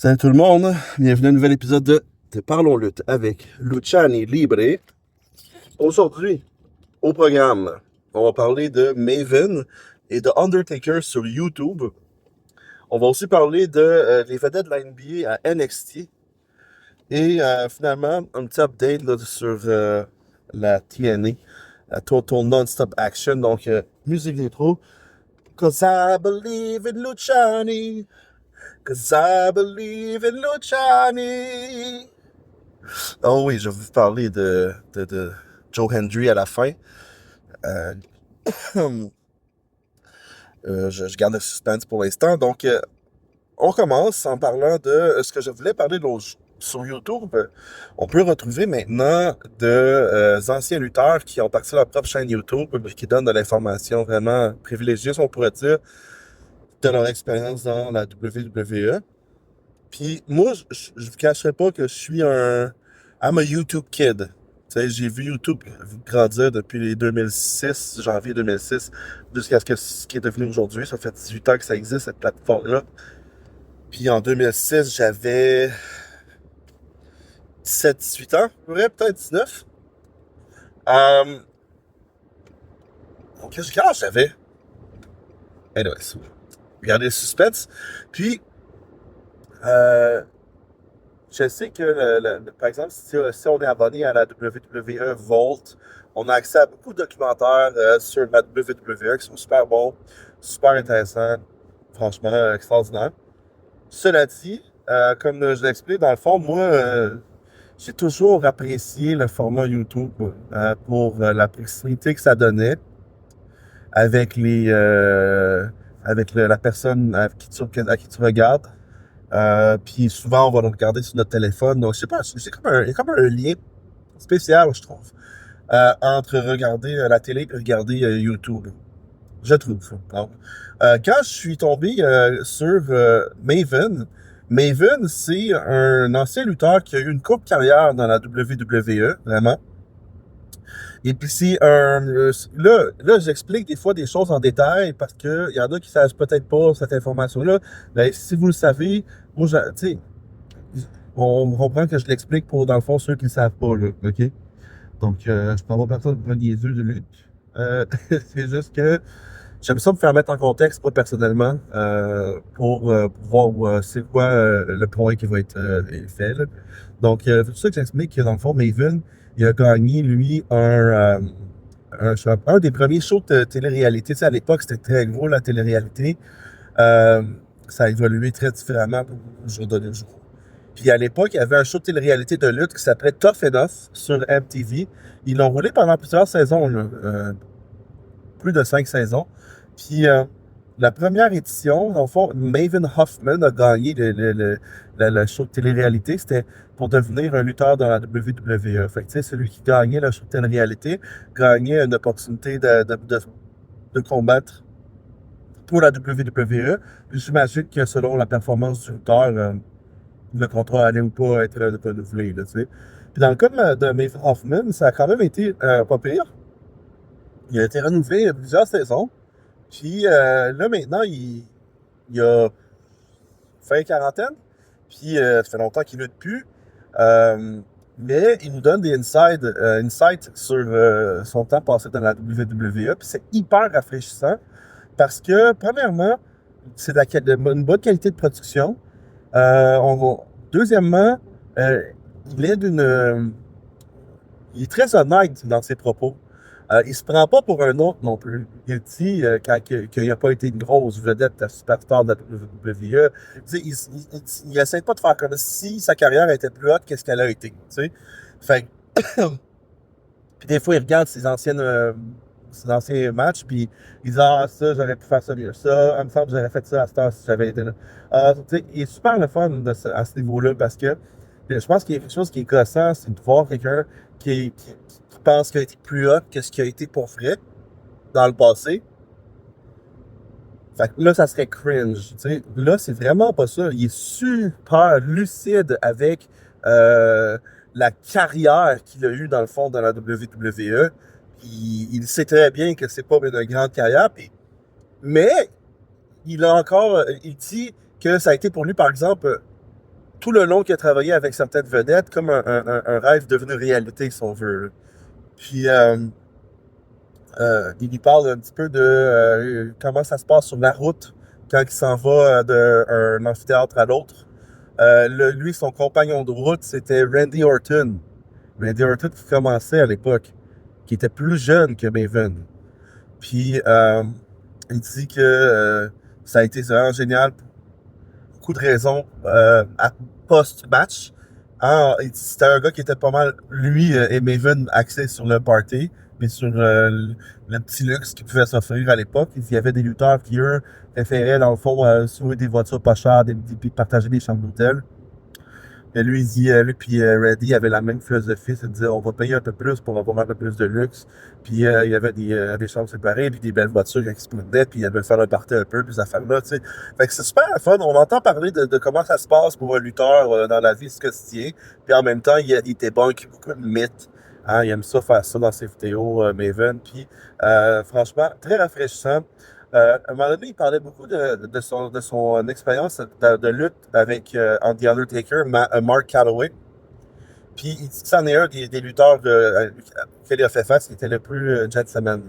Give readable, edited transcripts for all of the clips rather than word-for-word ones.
Salut tout le monde, bienvenue à un nouvel épisode de Parlons Lutte avec Luciani Libre. Aujourd'hui, au programme, on va parler de Maven et de Undertaker sur YouTube. On va aussi parler de les vedettes de la NBA à NXT. Et finalement, un petit update là, sur la TNA, la Total Non-Stop Action. Donc, musique d'intro. Cause I believe in Luciani. Cause I believe in Luciani. Oh oui, je vais vous parler de Joe Hendry à la fin. Euh, je garde le suspense pour l'instant. Donc, on commence en parlant de ce que je voulais parler sur YouTube. On peut retrouver maintenant de anciens lutteurs qui ont parti leur propre chaîne YouTube, qui donnent de l'information vraiment privilégiée, si on pourrait dire, de leur expérience dans la WWE. Puis moi, je vous cacherai pas que je suis I'm a YouTube kid. Tu sais, j'ai vu YouTube grandir depuis les 2006, janvier 2006, jusqu'à ce qui est devenu aujourd'hui. Ça fait 18 ans que ça existe, cette plateforme-là. Puis en 2006, j'avais 17, 18 ans, peut-être 19. Donc, quel âge j'avais? Anyways, regardez le suspense. Puis, je sais que, par exemple, si on est abonné à la WWE Vault, on a accès à beaucoup de documentaires sur la WWE qui sont super bons, super intéressants, franchement extraordinaires. Cela dit, comme je l'explique, dans le fond, moi, j'ai toujours apprécié le format YouTube pour la proximité que ça donnait avec la personne à qui tu regardes. Puis souvent, on va le regarder sur notre téléphone. Donc, je sais pas, il y a comme un lien spécial, je trouve, entre regarder la télé et regarder YouTube. Je trouve. Donc, quand je suis tombé sur Maven, c'est un ancien lutteur qui a eu une courte carrière dans la WWE, vraiment. Et puis c'est là, j'explique des fois des choses en détail parce que il y en a qui savent peut-être pas cette information-là. Ben, si vous le savez, moi, tu sais, on comprend que je l'explique pour, dans le fond, ceux qui ne savent pas, là, OK? Donc, je prends pas personne pour un niaiseux de lutte. C'est juste que j'aime ça me faire mettre en contexte, moi, personnellement, pour voir c'est quoi le point qui va être fait, là. Donc, c'est pour ça que j'explique que, dans le fond, Maven, il a gagné, lui, un des premiers shows de télé-réalité. Tu sais, à l'époque, c'était très gros, la télé-réalité. Euh, Ça a évolué très différemment au jour de jour. Puis à l'époque, il y avait un show de télé-réalité de lutte qui s'appelait Tough Enough sur MTV. Ils l'ont roulé pendant plusieurs saisons, là, plus de 5 saisons. Puis la première édition, dans le fond, Maven Hoffman a gagné le show de télé-réalité. C'était pour devenir un lutteur dans la WWE. Fait que, tu sais, celui qui gagnait le show de télé-réalité gagnait une opportunité de combattre pour la WWE. Puis j'imagine que selon la performance du lutteur, le contrat allait ou pas être renouvelé, là, tu sais. Puis dans le cas de Maven Hoffman, ça a quand même été pas pire. Il a été renouvelé plusieurs saisons. Puis là, maintenant, il a fin quarantaine. Puis ça fait longtemps qu'il lutte plus. Mais il nous donne des insights sur son temps passé dans la WWE. Puis c'est hyper rafraîchissant parce que, premièrement, c'est une bonne qualité de production. Deuxièmement, euh, il est il est très honnête dans ses propos. Il se prend pas pour un autre non plus. Il dit qu'il n'a pas été une grosse vedette de superstar de la WWE. Il essaie pas de faire comme si sa carrière était plus haute qu'est-ce qu'elle a été. Tu sais. Fait puis des fois, il regarde ses anciens matchs, puis il dit ah ça, j'aurais pu faire ça mieux. Ça, il me semble que j'aurais fait ça à cette heure si j'avais été là. Tu sais, il est super le fun à ce niveau-là parce que je pense qu'il y a quelque chose qui est gossant, c'est de voir quelqu'un qui pense qu'il a été plus hot que ce qui a été pour vrai dans le passé. Fait que là, ça serait cringe. Tu sais. Là, c'est vraiment pas ça. Il est super lucide avec la carrière qu'il a eue dans le fond dans la WWE. Il sait très bien que c'est pas une grande carrière. Mais il dit que ça a été pour lui, par exemple, tout le long qu'il a travaillé avec certaines vedettes, comme un rêve devenu réalité, si on veut. Puis, il lui parle un petit peu de comment ça se passe sur la route quand il s'en va d'un amphithéâtre à l'autre. Lui, son compagnon de route, c'était Randy Orton. Randy Orton qui commençait à l'époque, qui était plus jeune que Maven. Puis, il dit que ça a été vraiment génial pour beaucoup de raisons à post-match. Ah, il dit que c'était un gars qui était pas mal, lui et Maven, axé sur le party, mais sur le petit luxe qu'il pouvait s'offrir à l'époque. Il y avait des lutteurs qui, eux, préféraient, dans le fond, louer des voitures pas chères, puis partager des chambres d'hôtel. Et lui, il dit, lui puis Reddy avait la même philosophie, c'est de dire on va payer un peu plus pour avoir un peu plus de luxe. Puis il y avait des chambres séparées, puis des belles voitures qui se prenaient, puis il avait faire un party un peu, puis ça fait là, tu sais. Fait que c'est super fun. On entend parler de comment ça se passe pour un lutteur dans la vie, ce que c'est. Puis en même temps, il débunk beaucoup de mythes. Hein, il aime ça faire ça dans ses vidéos, Maven. Puis franchement, très rafraîchissant. À un moment donné, il parlait beaucoup de son expérience de lutte avec The Undertaker, Mark Calloway. Puis il dit que c'en est un des lutteurs qu'il a fait face qui était le plus gentleman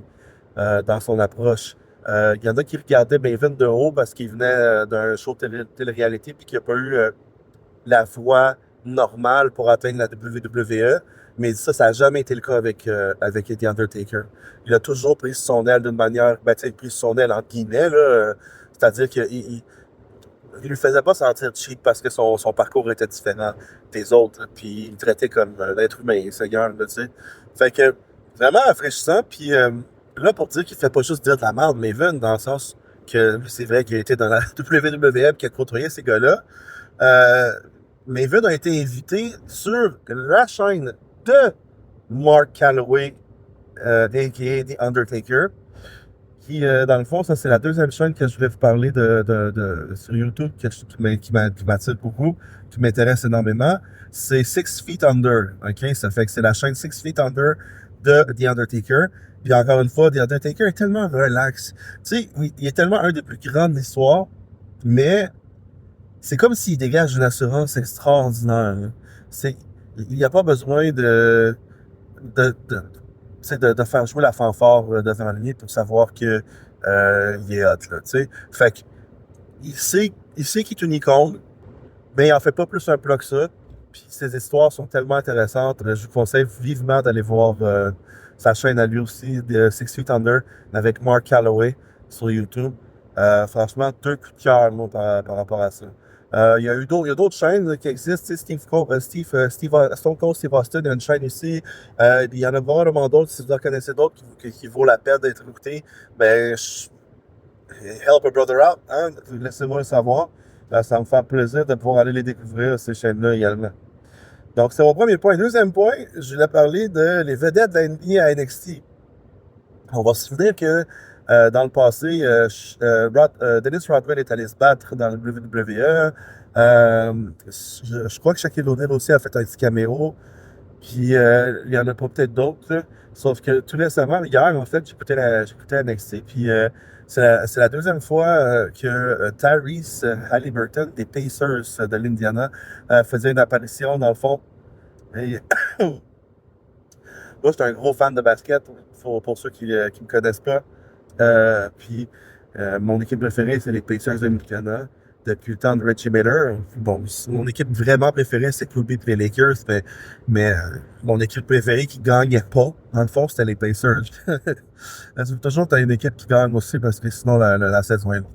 dans son approche. Il y en a qui regardaient Maven de haut parce qu'il venait d'un show télé-réalité puis qu'il n'a pas eu la voix normale pour atteindre la WWE. Mais ça n'a jamais été le cas avec The Undertaker. Il a toujours pris son aile d'une manière, ben, tu sais, pris son aile en guillemets, là. C'est-à-dire qu'il il lui faisait pas sentir cheap parce que son parcours était différent des autres. Puis il le traitait comme un être humain, seigneur, là, tu sais. Fait que, vraiment rafraîchissant. Puis là, pour dire qu'il fait pas juste dire de la merde, Maven, dans le sens que c'est vrai qu'il a été dans la WWE qui a côtoyé ces gars-là. Euh, Maven a été invité sur la chaîne de Mark Calloway, a.k.a. The Undertaker, qui, dans le fond, ça, c'est la deuxième chaîne que je voulais vous parler sur YouTube, qui m'attire beaucoup, qui m'intéresse énormément. C'est Six Feet Under, OK? Ça fait que c'est la chaîne Six Feet Under de The Undertaker. Puis encore une fois, The Undertaker est tellement relax. Tu sais, il est tellement un des plus grands de l'histoire, mais c'est comme s'il dégage une assurance extraordinaire. Là. C'est, il n'y a pas besoin de, de, tu sais, de faire jouer la fanfare devant lui pour savoir que il est hot, là, tu sais. Fait que, il sait qu'il est une icône, mais il en fait pas plus un plat que ça. Puis ses histoires sont tellement intéressantes. Je vous conseille vivement d'aller voir sa chaîne à lui aussi, de Six Feet Under, avec Mark Calloway sur YouTube. Franchement, deux coups de cœur, moi, par rapport à ça. Il y a d'autres chaînes qui existent. Tu sais, Stone Cold Steve Austin a une chaîne ici. Il y en a vraiment d'autres. Si vous en connaissez d'autres qui vaut la peine d'être écoutés, ben, help a brother out. Hein? Laissez-moi le savoir. Ça va me faire plaisir de pouvoir aller les découvrir, ces chaînes-là également. Donc, c'est mon premier point. Deuxième point, je voulais parler de les vedettes de la NBA à NXT. On va se souvenir que dans le passé, Dennis Rodman est allé se battre dans le WWE. Je crois que Shaquille O'Neal aussi a fait un petit caméo. Puis il y en a pas peut-être d'autres. Là. Sauf que tout récemment, hier, en fait, j'écoutais NXT. Puis c'est la deuxième fois que Tyrese Halliburton des Pacers de l'Indiana faisait une apparition dans le fond. Et, moi, j'étais un gros fan de basket, pour ceux qui ne me connaissent pas. Puis, mon équipe préférée, c'est les Pacers de l'Indiana. Depuis le temps de Reggie Miller. Bon, mon équipe vraiment préférée, c'est Kobe et les Lakers, mais mon équipe préférée qui gagnait pas, dans le fond, c'était les Pacers. Toujours, t'as une équipe qui gagne aussi, parce que sinon, la saison est longue.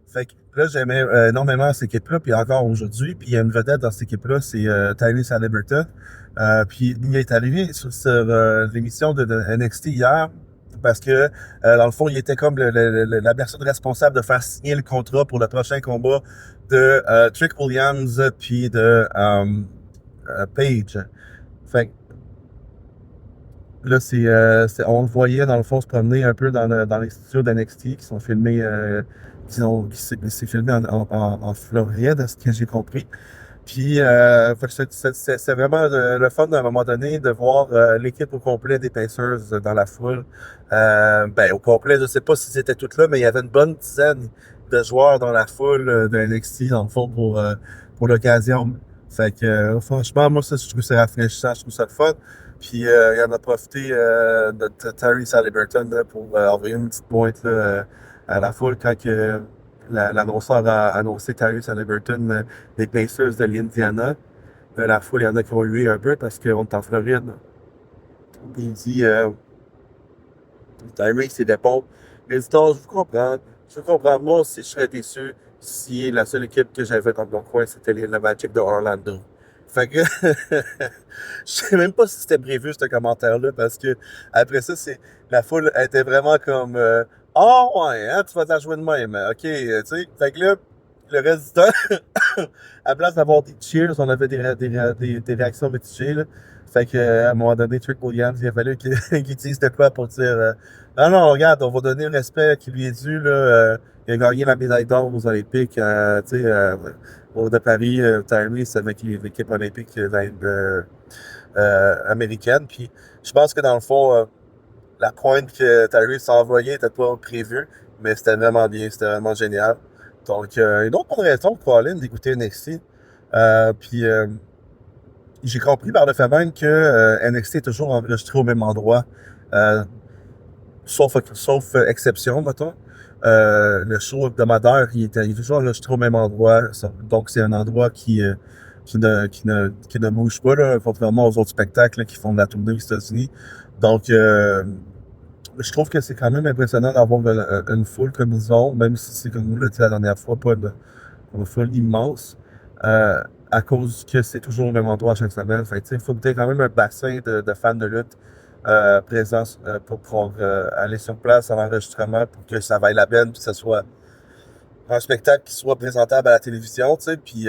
Fait que là, j'aimais énormément cette équipe-là, puis encore aujourd'hui. Puis il y a une vedette dans cette équipe-là, c'est Tyrese Halliburton. Puis il est arrivé sur l'émission de NXT hier, parce que, dans le fond, il était comme la personne responsable de faire signer le contrat pour le prochain combat de Trick Williams puis de Page. Fait que là, on le voyait, dans le fond, se promener un peu dans les studios d'NXT qui sont filmés, c'est filmé en Floride, à ce que j'ai compris. Puis, c'est vraiment le fun, à un moment donné, de voir l'équipe au complet des Pacers dans la foule. Ben, au complet, je sais pas si c'était toutes là, mais il y avait une bonne dizaine de joueurs dans la foule de NXT, dans le fond, pour l'occasion. Fait que, franchement, moi, ça, je trouve ça rafraîchissant, je trouve ça le fun. Puis, il en a profité de Tyrese Haliburton là, pour envoyer une petite pointe là, à la foule quand que l'annonceur a annoncé Tyrese Haliburton des Pacers de l'Indiana. La foule, il y en a qui ont eu un peu parce qu'on est en Floride. Puis il dit, Tyrese, c'est des pompes. Il dit, non, je vous comprends. Je vous comprends. Moi aussi, je serais déçu si la seule équipe que j'avais dans mon coin, c'était le Magic de Orlando. Fait que, je sais même pas si c'était prévu, ce commentaire-là, parce que après ça, la foule était vraiment comme, ah ouais, hein, tu vas te la jouer de même, ok, tu sais. Fait que là, le reste du temps, à la place d'avoir des cheers, on avait des réactions mitigées, là. Fait que, à un moment donné, Trick Williams, il a fallu qu'il qu'il dise de quoi pour dire, non, non, regarde, on va donner le respect qui lui est dû, là, il a gagné la médaille d'or aux Olympiques, tu sais, de Paris, Tyrese avec l'équipe olympique américaine. Puis je pense que dans le fond, la pointe que Tyrese a envoyée n'était pas prévue, mais c'était vraiment bien, c'était vraiment génial. Donc, une autre bonne raison pour Colin d'écouter NXT. Puis j'ai compris par le fait même que NXT est toujours enregistré au même endroit. Euh, sauf exception, mettons. Le show hebdomadaire, il est toujours enregistré au même endroit. Donc, c'est un endroit qui ne bouge pas, là, contrairement aux autres spectacles là, qui font de la tournée aux États-Unis. Donc, je trouve que c'est quand même impressionnant d'avoir une foule comme ils ont, même si c'est comme vous l'a dit la dernière fois, pas une foule immense. À cause que c'est toujours au même endroit à chaque semaine. Fait il faut que tu aies quand même un bassin de fans de lutte présents pour pouvoir aller sur place en enregistrement pour que ça vaille la peine, puis que ce soit un spectacle qui soit présentable à la télévision, tu sais. Puis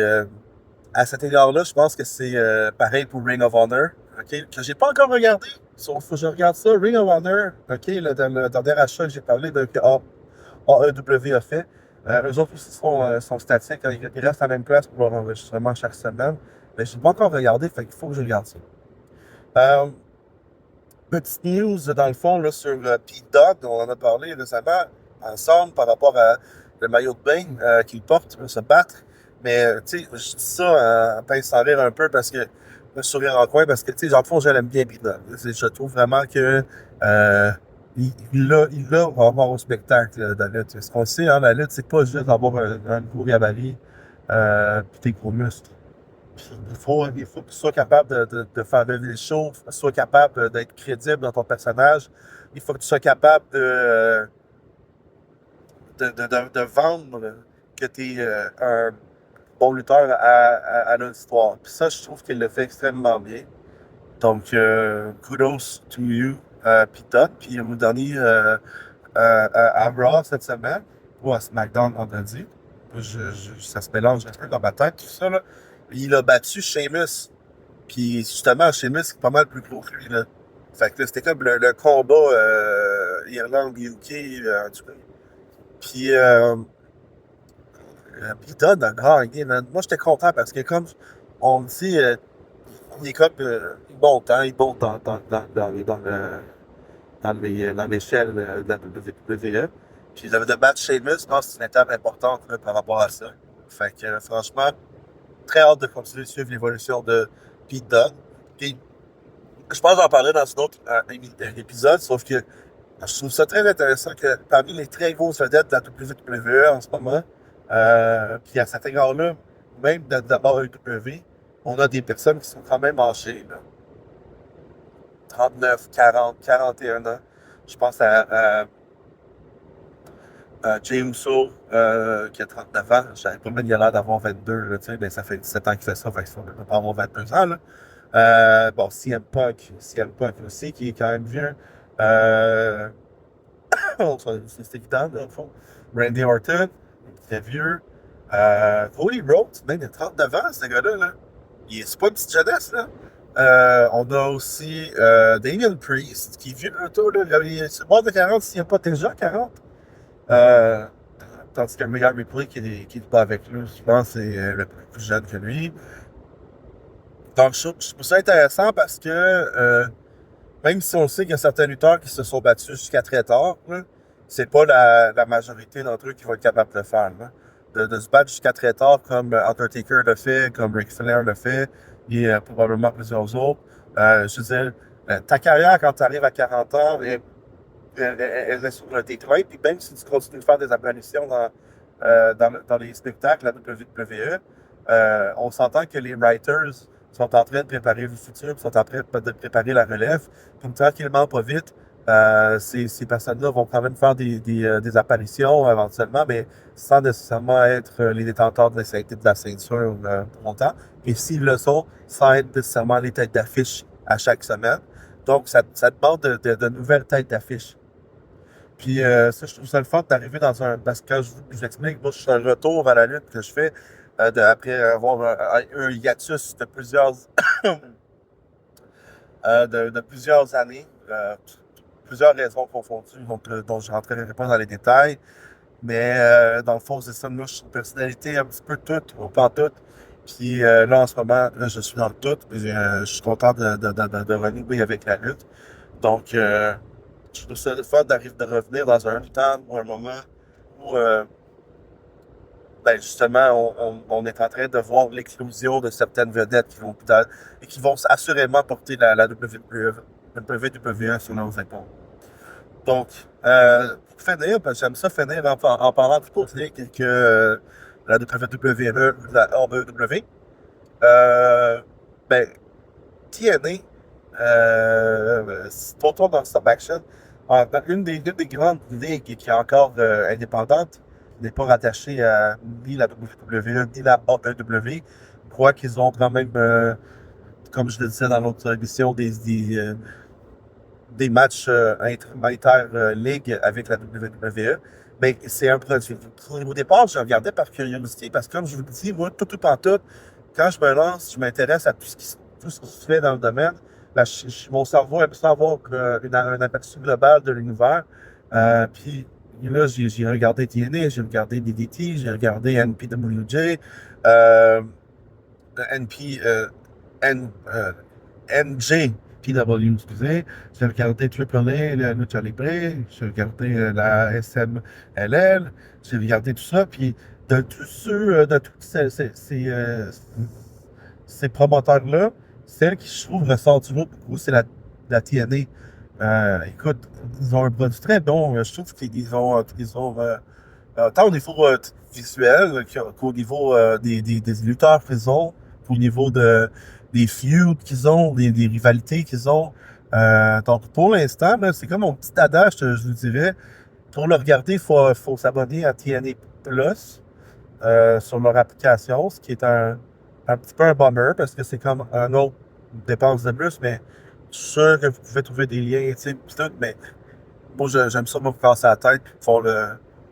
à cet égard-là, je pense que c'est pareil pour Ring of Honor, ok, que j'ai pas encore regardé. Sauf que je regarde ça, Ring of Honor, ok, le dernier achat que j'ai parlé de que AEW a fait. Eux autres aussi sont statiques, ils restent à la même place pour leur enregistrement chaque semaine. Mais je n'ai pas encore regardé, fait qu'il faut que je regarde ça. Euh, Petite news, dans le fond, là, sur Pete Dunne, on en a parlé récemment ensemble par rapport à le maillot de bain qu'il porte pour se battre. Mais, tu sais, je dis ça en pince sans rire un peu parce que, un sourire en coin, parce que, tu sais, dans le fond, je l'aime bien, Pete Dunne. Je trouve vraiment que il l'a par rapport au spectacle de la lutte. Ce qu'on sait, hein, la lutte, c'est pas juste avoir un gros gabarit puis des gros muscles. Il faut que tu sois capable de faire lever le show, que tu sois capable d'être crédible dans ton personnage. Il faut que tu sois capable de vendre que tu es un bon lutteur à l'auditoire. Puis ça, je trouve qu'il le fait extrêmement bien. Donc, kudos to you, Pita. Puis, le dernier à Raw cette semaine, ou à SmackDown vendredi. Ça se mélange un peu dans ma tête, tout ça, là. Il a battu Sheamus. Puis justement, Sheamus est pas mal plus gros que lui, là. Fait que là, c'était comme le combat Irlande-UK, en tout cas. Puis, puis Dunn a gagné, man. Moi, j'étais content parce que comme on me dit, il est comme, il monte, hein, il monte dans l'échelle de la WWE. Puis de battre Sheamus, je pense que c'est une étape importante là, par rapport à ça. Fait que franchement, très hâte de continuer de suivre l'évolution de Pete Dunne. Puis, je pense que j'en parlais dans un autre épisode, sauf que je trouve ça très intéressant que parmi les très grosses vedettes de la WWE en ce moment, puis à cet égard-là, même de la WWE, on a des personnes qui sont quand même âgées, là. 39, 40, 41 ans. Je pense à Jey Uso, qui a 39 ans. Je savais pas même qu'il a l'air d'avoir 22, là, tu sais, mais ça fait 17 ans qu'il fait ça, fait qu'il ne pas avoir 22 ans, là. Bon, CM Punk aussi, qui est quand même vieux. Euh, c'est évident, dans le fond. Randy Orton, qui est vieux. Cody Rhodes, même il a 39 ans, ce gars-là, là. C'est pas une petite jeunesse, là. On a aussi Damien Priest, qui est vieux un peu, là. C'est mort de 40 s'il n'y a pas déjà 40. Euh, Tandis que le meilleur Ripley qui est pas avec lui, je pense, c'est le plus jeune que lui. Donc, je trouve ça intéressant parce que même si on sait qu'il y a certains lutteurs qui se sont battus jusqu'à très tard, là, c'est pas la majorité d'entre eux qui vont être capables de le faire, là. de se battre jusqu'à très tard, comme Undertaker le fait, comme Ric Flair le fait, et probablement plusieurs autres. Je veux dire, ta carrière, quand tu arrives à 40 ans, elle est sur le déclin. Puis même si tu continues de faire des apparitions dans les spectacles à WWE, on s'entend que les writers sont en train de préparer le futur, sont en train de préparer la relève. Puis tranquillement, pas vite, ces personnes-là vont quand même faire des apparitions éventuellement, mais sans nécessairement être les détenteurs de la ceinture pour longtemps. Et s'ils le sont, sans être nécessairement les têtes d'affiche à chaque semaine. Donc, ça demande de nouvelles têtes d'affiche. Puis ça, je trouve ça le fun d'arriver dans un. Parce que quand je vous explique, moi, je suis un retour à la lutte que je fais après avoir un hiatus de plusieurs, de plusieurs années, plusieurs raisons confondues, donc, dont je ne rentrerai pas dans les détails. Mais dans le fond, c'est ça, moi, je suis une personnalité un petit peu toute, ou pas toute. Puis là, en ce moment, là, je suis dans le tout. Puis, je suis content de renouer avec la lutte. Donc, je trouve ça le fun de revenir dans un temps ou un moment où, ben justement, on est en train de voir l'éclosion de certaines vedettes et qui vont assurément porter la WWE sur leurs épaules. Donc, pour finir, parce que j'aime ça finir en parlant plutôt que la WWE ou la AEW. Ben, TNA, Total Non-Stop Action, une des grandes ligues qui est encore indépendante, n'est pas rattachée à ni la WWE ni la AEW. Je crois qu'ils ont quand même, comme je le disais dans l'autre émission, des matchs inter-ligue avec la WWE. Mais c'est un produit. Au départ, je regardais par curiosité parce que, comme je vous le dis, moi, tout en tout, quand je me lance, je m'intéresse à tout ce qui se fait dans le domaine. Ben, mon cerveau aime ça avoir un aperçu global de l'univers. Puis là, j'ai regardé TNA, j'ai regardé DDT, j'ai regardé NPWJ, euh, NP, N, NJPW, excusez. J'ai regardé AAA, la Lucha Libre, j'ai regardé la SMLL, j'ai regardé tout ça, puis de tous ces promoteurs-là, celle qui, je trouve, ressort du lot beaucoup, c'est la TNA. Écoute, ils ont un produit très bon. Je trouve qu'ils ont tant au niveau visuel qu'au niveau des lutteurs qu'ils ont, au niveau des feuds qu'ils ont, des rivalités qu'ils ont. Donc, pour l'instant, là, c'est comme mon petit adage, je vous dirais. Pour le regarder, faut s'abonner à TNA Plus sur leur application, ce qui est un petit peu un bummer parce que c'est comme un autre dépense de plus, mais je suis sûr que vous pouvez trouver des liens, tu sais, pis tout, mais moi, j'aime ça me casser la tête et pouvoir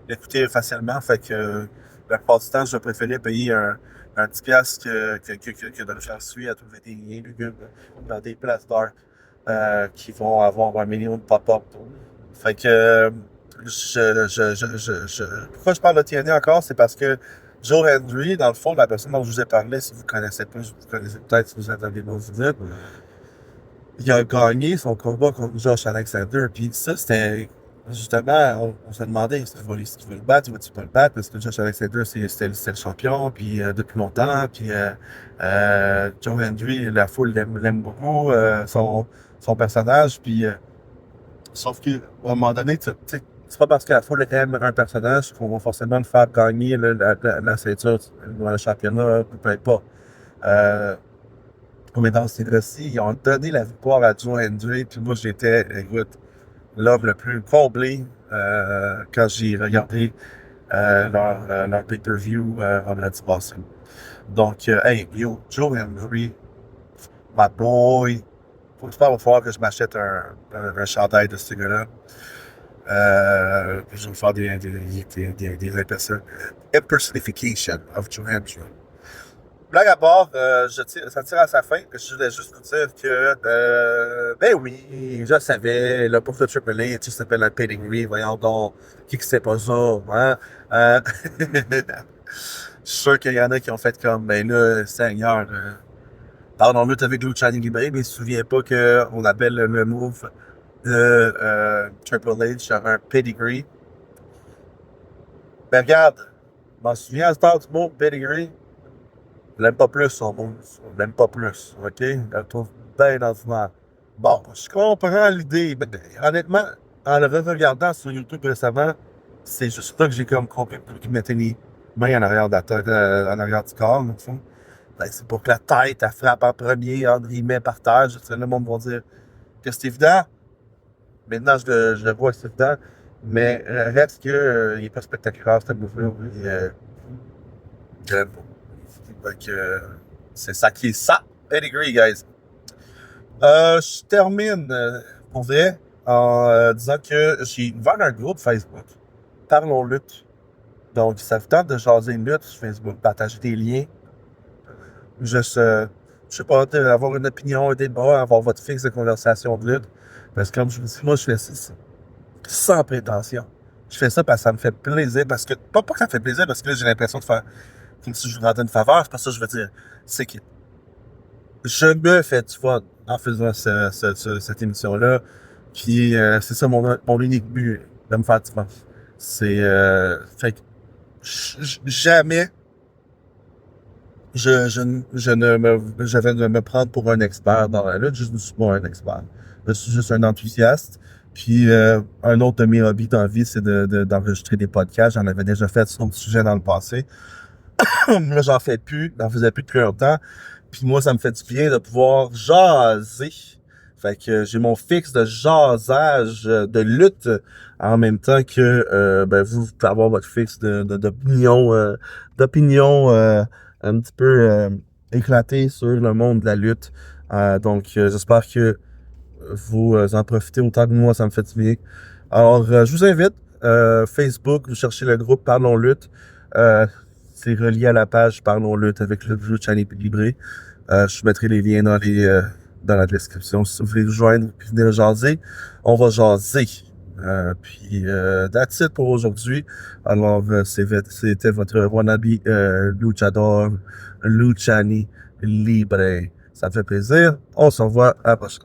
l'écouter facilement. Fait que la plupart du temps, je préférais payer un petit piastre que de le faire suivre à trouver des liens lugubres dans des places d'art qui vont avoir un million de pop-up. Fait que pourquoi je parle de TNA encore, c'est parce que Joe Hendry, dans le fond, la personne dont je vous ai parlé, si vous ne connaissez pas, vous connaissez peut-être si vous entendez nos idées, il a gagné son combat contre Josh Alexander. Puis ça, c'était justement, on se demandait est-ce qu'il va le battre, va-t-il pas le battre, parce que Josh Alexander, c'était le champion, puis depuis longtemps. Puis Joe Hendry, la foule l'aime beaucoup, son personnage. Puis sauf qu'à un moment donné, c'est pas parce que la foule aime un personnage qu'on va forcément le faire gagner la ceinture, le championnat, peu importe. Euh, mais dans ces cas-ci, ils ont donné la victoire à Joe Hendry, puis moi, j'étais, écoute, l'homme le plus comblé quand j'ai regardé leur pay-per-view vendredi passé. Donc, hey, yo, Joe Hendry, my boy, il va falloir que je m'achète un chandail de ce gars-là. Je vais me faire des impersonification of Joe Hendry. Blague à part, ça tire à sa fin. Je voulais juste vous dire que, ben oui, je savais, le pauvre de Triple H, ça s'appelle un pedigree, voyons donc, qui que c'est pas ça, hein? Je suis sûr qu'il y en a qui ont fait comme, ben là, Seigneur, pardon, lutte avec Lucha Libre, mais il se souvient pas qu'on appelle le move de Triple H un pedigree. Ben regarde, Je m'en souviens à ce temps du mot pedigree. Je l'aime pas plus, son mot. Je l'aime pas plus, OK? Je le trouve bien ordinaire. Bon, je comprends l'idée. Mais, honnêtement, en le regardant sur YouTube récemment, c'est juste là que j'ai comme compris qu'il mettait les mains en arrière de la tête, en arrière du corps, dans le fond. Ben, c'est pour que la tête, elle frappe en premier, entre guillemets, par terre. Je sais, le monde va dire que c'est évident. Maintenant, je le vois, c'est évident. Mais reste que il est pas spectaculaire, cette bouffe-là. Je l'aime pas. Fait que, c'est ça qui est ça. Pedigree, guys. Je termine, pour vrai, en disant que j'ai ouvert un groupe Facebook. Parlons lutte. Donc, ça vous tente de jaser une lutte sur Facebook, partager des liens. Juste, je sais pas, avoir une opinion, un débat, avoir votre fixe de conversation de lutte. Parce que comme je vous dis, moi, je fais ça sans prétention. Je fais ça parce que ça me fait plaisir. Parce que, pas que ça me fait plaisir, parce que là, j'ai l'impression de faire comme si je vous rendais une faveur. C'est pas ça que je veux dire. C'est que je me fais du fun en faisant cette émission-là. Puis c'est ça mon unique but, de me faire du fun. C'est fait que jamais je vais me prendre pour un expert dans la lutte. Je ne suis pas un expert. Je suis juste un enthousiaste. Puis un autre de mes hobbies dans la vie, c'est d'enregistrer des podcasts. J'en avais déjà fait sur le sujet dans le passé. Là, j'en fais plus. J'en faisais plus depuis longtemps. Puis moi, ça me fait du bien de pouvoir jaser. Fait que j'ai mon fixe de jasage, de lutte, en même temps que ben vous pouvez avoir votre fixe d'opinion un petit peu éclatée sur le monde de la lutte. Donc j'espère que vous en profitez autant que moi, ça me fait du bien. Alors, je vous invite, Facebook, vous cherchez le groupe Parlons Lutte. C'est relié à la page Parlons Lutte avec le jeu Chani Libré. Je mettrai les liens dans la description. Si vous voulez rejoindre et venir jaser, on va jaser. Puis, that's it pour aujourd'hui. Alors, c'était votre wannabe luchador, Luchani Libre. Ça me fait plaisir. On se revoit à la prochaine.